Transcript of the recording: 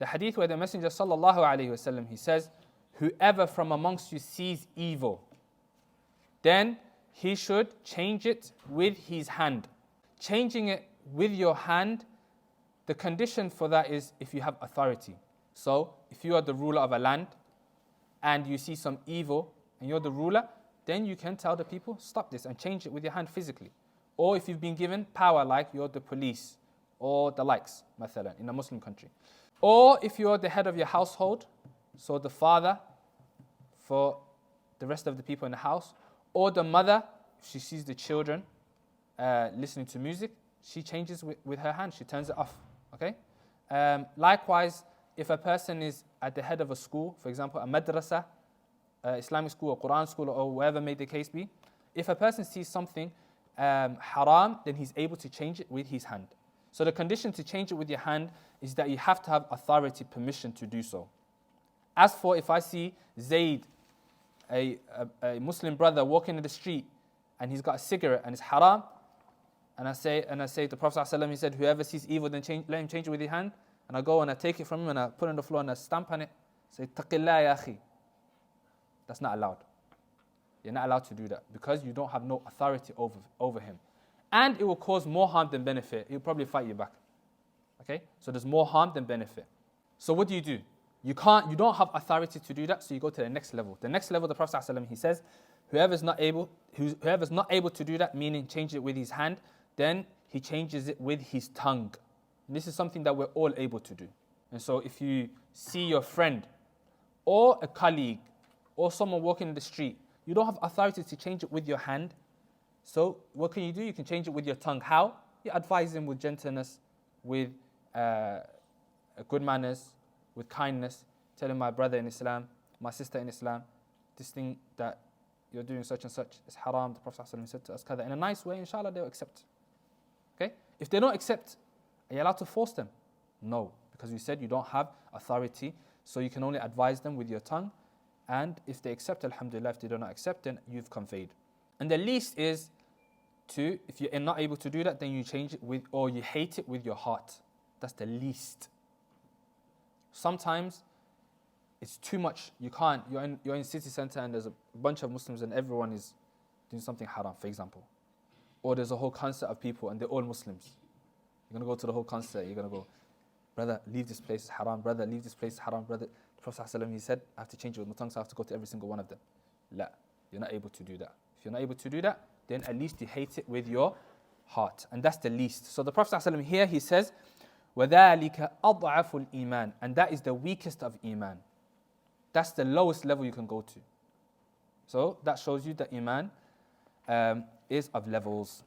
The hadith where the Messenger sallallahu alayhi wasallam, he says, whoever from amongst you sees evil, then he should change it with his hand. Changing it with your hand, the condition for that is if you have authority. So if you are the ruler of a land and you see some evil and you're the ruler, then you can tell the people, stop this, and change it with your hand physically. Or if you've been given power, like you're the police or the likes, mathalan, in a Muslim country. Or if you're the head of your household, so the father for the rest of the people in the house, or the mother, if she sees the children listening to music, she changes with her hand, she turns it off, okay? Likewise, if a person is at the head of a school, for example, a madrasa, Islamic school or Quran school or wherever may the case be, if a person sees something haram, then he's able to change it with his hand. So the condition to change it with your hand is that you have to have authority, permission to do so. As for if I see Zayd, a Muslim brother walking in the street and he's got a cigarette and it's haram, and I say the Prophet ﷺ, he said, whoever sees evil, then let him change it with his hand. And I go and I take it from him and I put it on the floor and I stamp on it, say, Taqillah ya akhi. That's not allowed. You're not allowed to do that because you don't have no authority over him. And it will cause more harm than benefit. He'll probably fight you back. Okay? So there's more harm than benefit. So what do? You don't have authority to do that, so you go to the next level. The next level, the Prophet ﷺ, he says, whoever's not able to do that, meaning change it with his hand, then he changes it with his tongue. And this is something that we're all able to do. And so if you see your friend or a colleague or someone walking in the street, you don't have authority to change it with your hand. So what can you do? You can change it with your tongue. How? You advise him with gentleness, with good manners, with kindness. Tell him, my brother in Islam, my sister in Islam, this thing that you're doing such and such is haram. The Prophet ﷺ said to us, in a nice way, inshallah, they'll accept. Okay? If they don't accept, are you allowed to force them? No, because you said you don't have authority, so you can only advise them with your tongue. And if they accept, alhamdulillah, if they do not accept, then you've conveyed. And the least is if you're not able to do that, then you change it with, or you hate it with your heart. That's the least. Sometimes it's too much. You can't. You're in city center and there's a bunch of Muslims and everyone is doing something haram, for example. Or there's a whole concert of people and they're all Muslims. You're going to go to the whole concert. You're going to go, brother, leave this place, it's haram. Brother, leave this place, it's haram. Brother, the Prophet ﷺ, he said, I have to change it with my tongue, so I have to go to every single one of them. La, you're not able to do that. If you're not able to do that, then at least you hate it with your heart. And that's the least. So the Prophet ﷺ here, he says, وَذَلِكَ أَضْعَفُ الْإِيمَانِ, and that is the weakest of Iman. That's the lowest level you can go to. So that shows you that Iman is of levels.